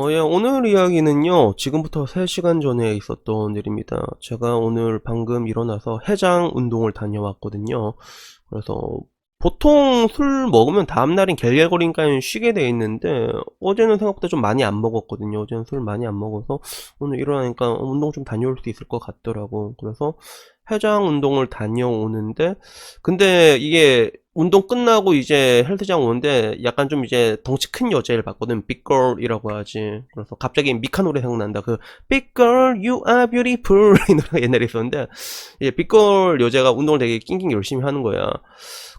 예, 오늘 이야기는요, 지금부터 3시간 전에 있었던 일입니다. 제가 오늘 방금 일어나서 해장 운동을 다녀왔거든요. 그래서 보통 술 먹으면 다음날인 갤갤거리니까 쉬게 돼 있는데, 어제는 생각보다 좀 많이 안 먹었거든요. 어제는 술 많이 안 먹어서 오늘 일어나니까 운동 좀 다녀올 수 있을 것 같더라고. 그래서 해장 운동을 다녀오는데, 근데 이게 운동 끝나고 이제 헬스장 오는데 약간 좀 이제 덩치 큰 여자를 봤거든. 빅걸이라고 하지. 그래서 갑자기 미카 노래 생각난다. 그 빅걸 you are beautiful 이 노래가 옛날에 있었는데, 이제 빅걸 여자가 운동을 되게 낑낑 열심히 하는 거야.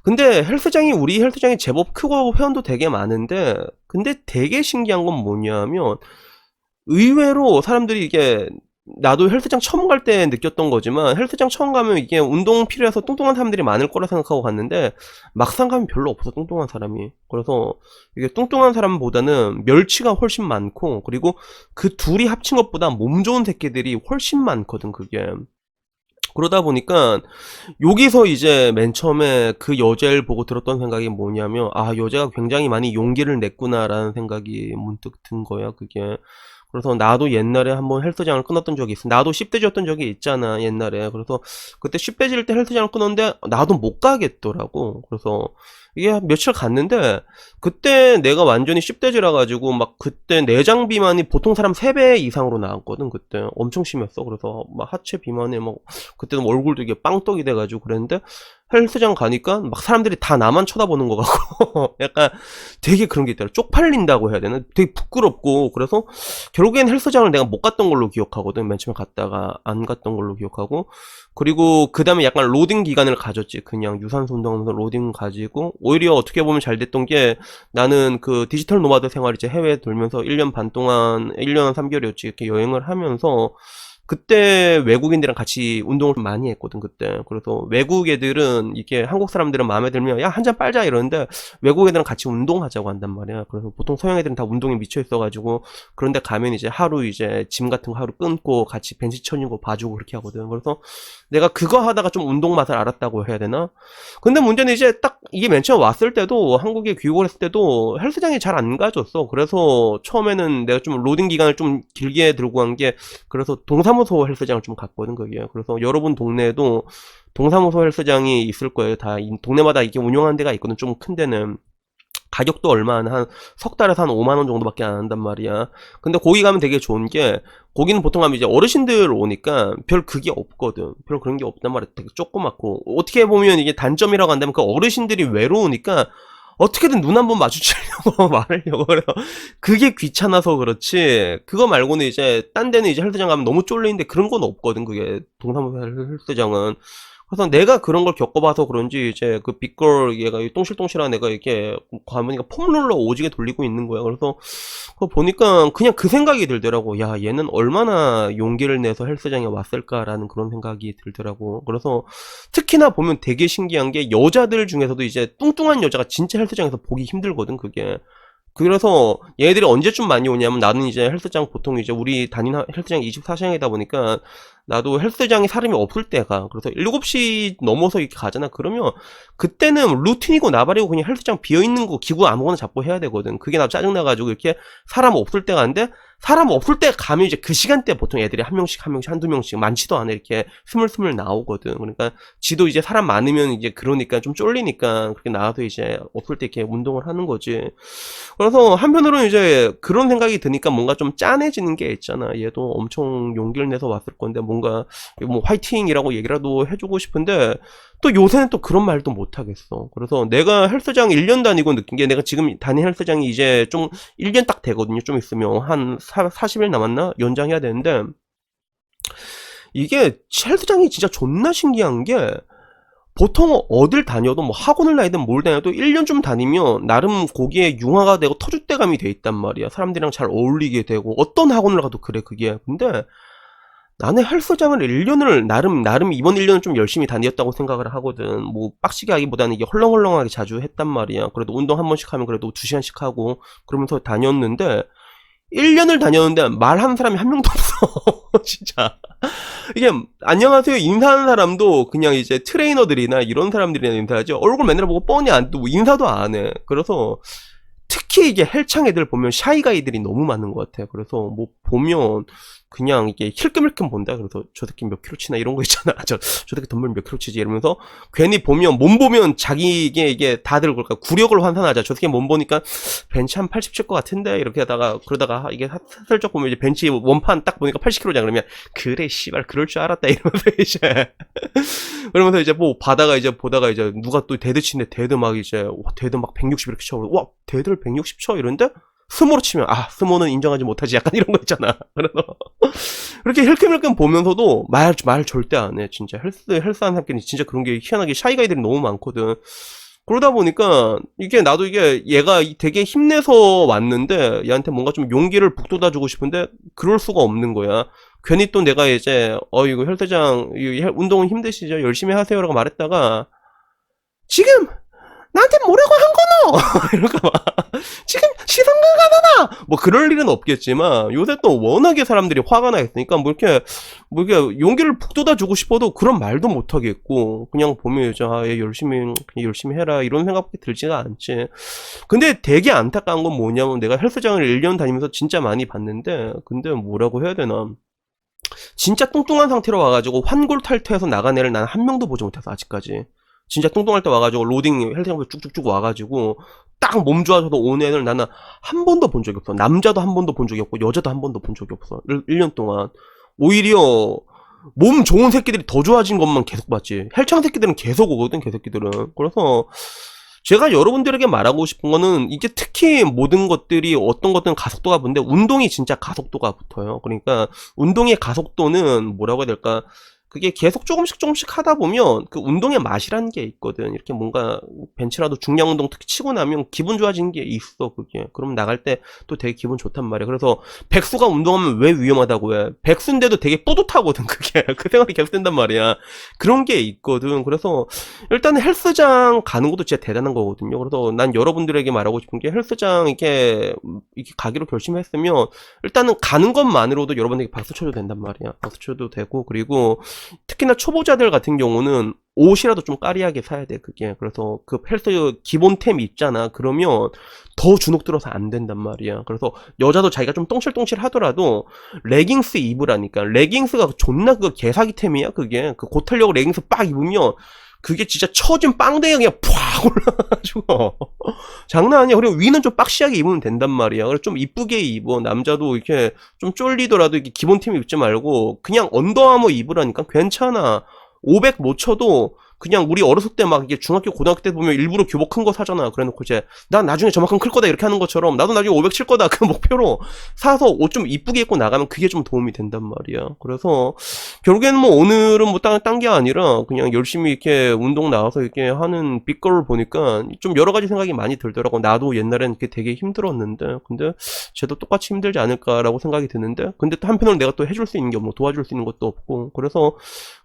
근데 헬스장이, 우리 헬스장이 제법 크고 회원도 되게 많은데, 근데 되게 신기한 건 뭐냐면, 의외로 사람들이 이게, 나도 헬스장 처음 갈 때 느꼈던 거지만, 헬스장 처음 가면 이게 운동 필요해서 뚱뚱한 사람들이 많을 거라 생각하고 갔는데, 막상 가면 별로 없어, 뚱뚱한 사람이. 그래서 이게 뚱뚱한 사람보다는 멸치가 훨씬 많고, 그리고 그 둘이 합친 것보다 몸 좋은 새끼들이 훨씬 많거든, 그게. 그러다 보니까 여기서 이제 맨 처음에 그 여자를 보고 들었던 생각이 뭐냐면, 아, 여자가 굉장히 많이 용기를 냈구나라는 생각이 문득 든 거야, 그게. 그래서 나도 옛날에 한번 헬스장을 끊었던 적이 있어. 나도 10대였던 적이 있잖아, 옛날에. 그래서 그때 10대질 때 헬스장을 끊었는데 나도 못 가겠더라고. 그래서 이게 한 며칠 갔는데, 그때 내가 완전히 10대지라 가지고 막 그때 내장 비만이 보통 사람 3배 이상으로 나왔거든. 그때 엄청 심했어. 그래서 막 하체 비만에 막, 그때는 얼굴도 이게 빵떡이 돼가지고 그랬는데, 헬스장 가니까 막 사람들이 다 나만 쳐다보는 것 같고 약간 되게 그런 게 있더라. 쪽팔린다고 해야 되나? 되게 부끄럽고. 그래서 결국엔 헬스장을 내가 못 갔던 걸로 기억하거든. 맨 처음에 갔다가 안 갔던 걸로 기억하고, 그리고 그 다음에 약간 로딩 기간을 가졌지. 그냥 유산소 운동하면서 로딩 가지고, 오히려 어떻게 보면 잘 됐던 게, 나는 그 디지털 노마드 생활, 이제 해외 돌면서 1년 반 동안, 1년 3개월이었지, 이렇게 여행을 하면서 그때 외국인들이랑 같이 운동을 좀 많이 했거든, 그때. 그래서 외국 애들은, 이게 한국 사람들은 마음에 들면 야, 한 잔 빨자 이러는데, 외국 애들은 같이 운동하자고 한단 말이야. 그래서 보통 서양 애들은 다 운동에 미쳐 있어가지고, 그런데 가면 이제 하루 이제 짐 같은 거 하루 끊고 같이 벤치 쳐주고 봐주고 그렇게 하거든. 그래서 내가 그거 하다가 좀 운동 맛을 알았다고 해야 되나? 근데 문제는 이제 딱 이게 맨 처음 왔을 때도, 한국에 귀국을 했을 때도 헬스장이 잘 안 가졌어. 그래서 처음에는 내가 좀 로딩 기간을 좀 길게 들고 간 게, 그래서 동사무소 헬스장을 좀 갔거든, 그게. 그래서 여러분 동네에도 동사무소 헬스장이 있을 거예요. 다 동네마다 이게 운영하는 데가 있거든. 좀 큰 데는 가격도 얼마 한 석 달에서 한 5만 원 정도밖에 안 한단 말이야. 근데 거기 가면 되게 좋은 게, 거기는 보통 가면 이제 어르신들 오니까 별 그게 없거든. 별 그런 게 없단 말이야. 되게 조그맣고, 어떻게 보면 이게 단점이라고 한다면, 그 어르신들이 외로우니까 어떻게든 눈 한번 마주치려고 말하려고 그래요. 그게 귀찮아서 그렇지. 그거 말고는 이제 딴 데는 이제 헬스장 가면 너무 쫄리는데 그런 건 없거든. 그게 동사무소 헬스장은. 그래서 내가 그런 걸 겪어봐서 그런지, 이제 그 빅걸 얘가, 이 똥실똥실한 애가 이렇게 가보니까 폼롤러 오지게 돌리고 있는 거야. 그래서 그거 보니까 그냥 그 생각이 들더라고. 야, 얘는 얼마나 용기를 내서 헬스장에 왔을까라는 그런 생각이 들더라고. 그래서 특히나 보면 되게 신기한 게, 여자들 중에서도 이제 뚱뚱한 여자가 진짜 헬스장에서 보기 힘들거든, 그게. 그래서 얘네들이 언제쯤 많이 오냐면, 나는 이제 헬스장 보통 이제 우리 다니는 헬스장이 24시간이다 보니까, 나도 헬스장에 사람이 없을 때가, 그래서 7시 넘어서 이렇게 가잖아. 그러면 그때는 루틴이고 나발이고 그냥 헬스장 비어있는 거 기구 아무거나 잡고 해야 되거든. 그게 나 짜증나가지고 이렇게 사람 없을 때 가는데, 사람 없을 때 가면 이제 그 시간대 보통 애들이 한 명씩 한 명씩 한두 명씩 많지도 않아 이렇게 스물스물 나오거든. 그러니까 지도 이제 사람 많으면 이제 그러니까 좀 쫄리니까 그렇게 나와서 이제 없을 때 이렇게 운동을 하는 거지. 그래서 한편으로는 이제 그런 생각이 드니까 뭔가 좀 짠해지는 게 있잖아. 얘도 엄청 용기를 내서 왔을 건데 뭔가 뭐 화이팅이라고 얘기라도 해주고 싶은데, 또 요새는 또 그런 말도 못 하겠어. 그래서 내가 헬스장 1년 다니고 느낀 게, 내가 지금 다닌 헬스장이 이제 좀 1년 딱 되거든요. 좀 있으면 한 40일 남았나? 연장해야 되는데, 이게 헬스장이 진짜 존나 신기한 게, 보통 어딜 다녀도 뭐 학원을 다니든 뭘 다녀도 1년 좀 다니면 나름 거기에 융화가 되고 터줏대감이 돼 있단 말이야. 사람들이랑 잘 어울리게 되고, 어떤 학원을 가도 그래, 그게. 근데 나는 헬스장을 1년을 나름 이번 1년은 좀 열심히 다녔다고 생각을 하거든. 뭐 빡시게 하기보다는 이게 헐렁헐렁하게 자주 했단 말이야. 그래도 운동 한 번씩 하면 그래도 2시간씩 하고 그러면서 다녔는데, 1년을 다녔는데 말하는 사람이 한 명도 없어. 진짜. 이게 안녕하세요 인사하는 사람도 그냥 이제 트레이너들이나 이런 사람들이나 인사하지, 얼굴 맨날 보고 뻔히 안 뜨고 인사도 안 해. 그래서 특히 이게 헬창 애들 보면 샤이가이들이 너무 많은 것 같아요. 그래서 뭐 보면 그냥 이게 힐끔힐끔 본다. 그래서 저 새끼 몇 킬로 치나 이런 거 있잖아. 저 새끼 덤벨 몇 킬로 치지 이러면서 괜히 보면 몸 보면 자기 이게 다들 그럴까 구력을 환산하자. 저 새끼 몸 보니까 벤치 한 80 칠 것 같은데 이렇게 하다가 그러다가 이게 슬쩍 보면 이제 벤치 원판 딱 보니까 80kg냐 그러면 그래 씨발 그럴 줄 알았다 이러면서 이제 그러면서 이제 뭐 보다가 이제 누가 또 데드 치는데 데드 막 이제 데드 막 160 이렇게 쳐. 와 데드를 160 쳐 이런데 스모로 치면 스모는 인정하지 못하지 약간 이런 거 있잖아. 그래서 그렇게 힐끔힐끔 보면서도 말 절대 안 해. 진짜 헬스하는 학교는 진짜 그런 게 희한하게 샤이가이들이 너무 많거든. 그러다 보니까 이게 나도 이게 얘가 되게 힘내서 왔는데 얘한테 뭔가 좀 용기를 북돋아 주고 싶은데 그럴 수가 없는 거야. 괜히 또 내가 이제 이거 헬스장 운동은 힘드시죠? 열심히 하세요라고 말했다가 지금 나한테 뭐라고 한 거노? 이럴까 봐. 지금 시선가 가잖아! 뭐 그럴 일은 없겠지만 요새 또 워낙에 사람들이 화가 나 있으니까 뭐 이렇게 용기를 북돋아 주고 싶어도 그런 말도 못 하겠고 그냥 보면 이제 얘 열심히 해라 이런 생각밖에 들지가 않지. 근데 되게 안타까운 건 뭐냐면 내가 헬스장을 1년 다니면서 진짜 많이 봤는데 근데 뭐라고 해야 되나 진짜 뚱뚱한 상태로 와가지고 환골탈퇴해서 나간 애를 난 한 명도 보지 못해서 아직까지. 진짜 뚱뚱할 때 와가지고 로딩 헬스장부터 쭉쭉쭉 와가지고 딱 몸 좋아져서 온 애를 나는 한 번도 본 적이 없어. 남자도 한 번도 본 적이 없고 여자도 한 번도 본 적이 없어. 1년 동안. 오히려 몸 좋은 새끼들이 더 좋아진 것만 계속 봤지. 헬창 새끼들은 계속 오거든, 개새끼들은. 그래서 제가 여러분들에게 말하고 싶은 거는 이게 특히 모든 것들이 어떤 것들은 가속도가 붙는데 운동이 진짜 가속도가 붙어요. 그러니까 운동의 가속도는 뭐라고 해야 될까? 그게 계속 조금씩 하다 보면 그 운동의 맛이라는 게 있거든. 이렇게 뭔가 벤치라도 중량 운동 특히 치고 나면 기분 좋아지는 게 있어, 그게. 그럼 나갈 때 또 되게 기분 좋단 말이야. 그래서 백수가 운동하면 왜 위험하다고 해? 백수인데도 되게 뿌듯하거든, 그게. 그 생각이 계속 든단 말이야. 그런 게 있거든. 그래서 일단 헬스장 가는 것도 진짜 대단한 거거든요. 그래서 난 여러분들에게 말하고 싶은 게 헬스장 이렇게 가기로 결심했으면 일단은 가는 것만으로도 여러분에게 박수 쳐도 된단 말이야. 박수 쳐도 되고 그리고 특히나 초보자들 같은 경우는 옷이라도 좀 까리하게 사야 돼, 그게. 그래서 그 헬스 기본템 있잖아. 그러면 더 주눅 들어서 안 된단 말이야. 그래서 여자도 자기가 좀 똥실똥실 하더라도 레깅스 입으라니까. 레깅스가 존나 그거 개사기템이야, 그게. 그 고탄력 레깅스 빡 입으면 그게 진짜 처진 빵댕이가 그냥 팍 올라가지고 장난 아니야. 그리고 위는 좀 박시하게 입으면 된단 말이야. 그래서 좀 이쁘게 입어. 남자도 이렇게 좀 쫄리더라도 이렇게 기본템 입지 말고 그냥 언더아머 입으라니까. 괜찮아. 500 못 쳐도 그냥 우리 어렸을 때 막 이게 중학교 고등학교 때 보면 일부러 교복 큰 거 사잖아. 그래놓고 이제 난 나중에 저만큼 클 거다 이렇게 하는 것처럼 나도 나중에 500 칠 거다 그 목표로 사서 옷 좀 이쁘게 입고 나가면 그게 좀 도움이 된단 말이야. 그래서 결국에는 뭐 오늘은 뭐 딴 게 아니라 그냥 열심히 이렇게 운동 나와서 이렇게 하는 빅걸을 보니까 좀 여러 가지 생각이 많이 들더라고. 나도 옛날엔 이렇게 되게 힘들었는데 근데 쟤도 똑같이 힘들지 않을까라고 생각이 드는데 근데 또 한편으로 내가 또 해줄 수 있는 게 없고 도와줄 수 있는 것도 없고 그래서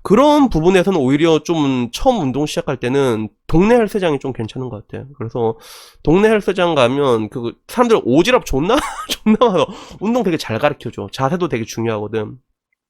그런 부분에서는 오히려 좀 처음 운동 시작할 때는 동네 헬스장이 좀 괜찮은 것 같아요. 그래서 동네 헬스장 가면 그 사람들 오지랖 존나 많아. 운동 되게 잘 가르쳐줘. 자세도 되게 중요하거든.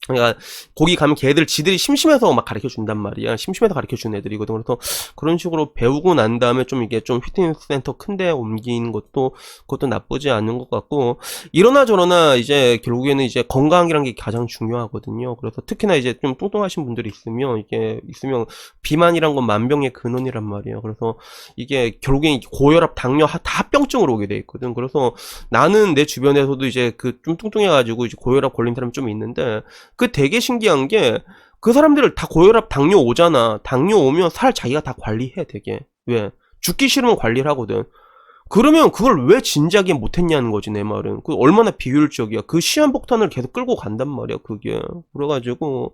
그러니까 거기 가면 걔들 지들이 심심해서 막 가르쳐 준단 말이야. 심심해서 가르쳐 주는 애들이거든. 그래서 그런 식으로 배우고 난 다음에 좀 이게 좀 피트니스 센터 큰데 옮기는 그것도 나쁘지 않은 것 같고 이러나 저러나 이제 결국에는 이제 건강이란 게 가장 중요하거든요. 그래서 특히나 이제 좀 뚱뚱하신 분들이 있으면 비만이란 건 만병의 근원이란 말이에요. 그래서 이게 결국엔 고혈압, 당뇨 다 합병증으로 오게 돼 있거든. 그래서 나는 내 주변에서도 이제 그 좀 뚱뚱해가지고 이제 고혈압 걸린 사람이 좀 있는데 그 되게 신기한 게 그 사람들을 다 고혈압 당뇨 오잖아. 당뇨 오면 살 자기가 다 관리해 되게. 왜? 죽기 싫으면 관리를 하거든. 그러면 그걸 왜 진작에 못했냐는 거지 내 말은. 그 얼마나 비효율적이야. 그 시한폭탄을 계속 끌고 간단 말이야 그게. 그래가지고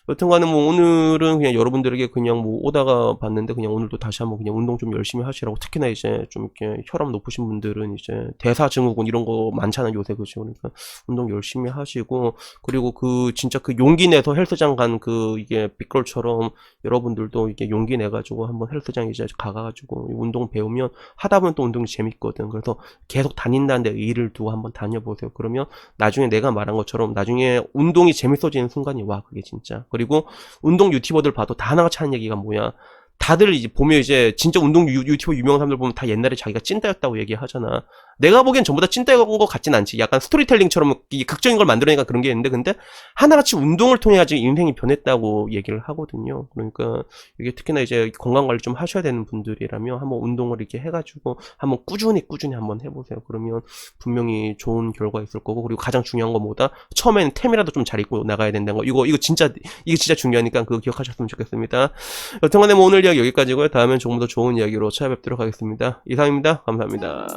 여튼간에 뭐 오늘은 그냥 여러분들에게 그냥 뭐 오다가 봤는데 그냥 오늘도 다시 한번 그냥 운동 좀 열심히 하시라고. 특히나 이제 좀 이렇게 혈압 높으신 분들은 이제 대사증후군 이런 거 많잖아 요새. 그죠? 그러니까 운동 열심히 하시고 그리고 그 진짜 그 용기 내서 헬스장 간 그 이게 빅걸처럼 여러분들도 이게 용기 내가지고 한번 헬스장 이제 가가지고 운동 배우면 하다 보면 또 운동이 재밌거든. 그래서 계속 다닌다는데 의의를 두고 한번 다녀보세요. 그러면 나중에 내가 말한 것처럼 나중에 운동이 재밌어지는 순간이 와 그게 진짜. 그리고 운동 유튜버들 봐도 다 하나같이 하는 얘기가 뭐야? 다들 이제 보면 이제 진짜 운동 유튜버 유명한 사람들 보면 다 옛날에 자기가 찐따였다고 얘기하잖아. 내가 보기엔 전부 다 찐따인 것 같진 않지. 약간 스토리텔링처럼 이게 극적인 걸 만들어내니까 그런 게 있는데, 근데 하나같이 운동을 통해 가지고 인생이 변했다고 얘기를 하거든요. 그러니까 이게 특히나 이제 건강 관리 좀 하셔야 되는 분들이라면 한번 운동을 이렇게 해가지고 한번 꾸준히 한번 해보세요. 그러면 분명히 좋은 결과 있을 거고, 그리고 가장 중요한 건 뭐다? 처음에는 템이라도 좀 잘 입고 나가야 된다는 거. 이거 진짜 중요하니까 그거 기억하셨으면 좋겠습니다. 여튼간에 뭐 오늘 이야기 여기까지고요. 다음엔 조금 더 좋은 이야기로 찾아뵙도록 하겠습니다. 이상입니다. 감사합니다.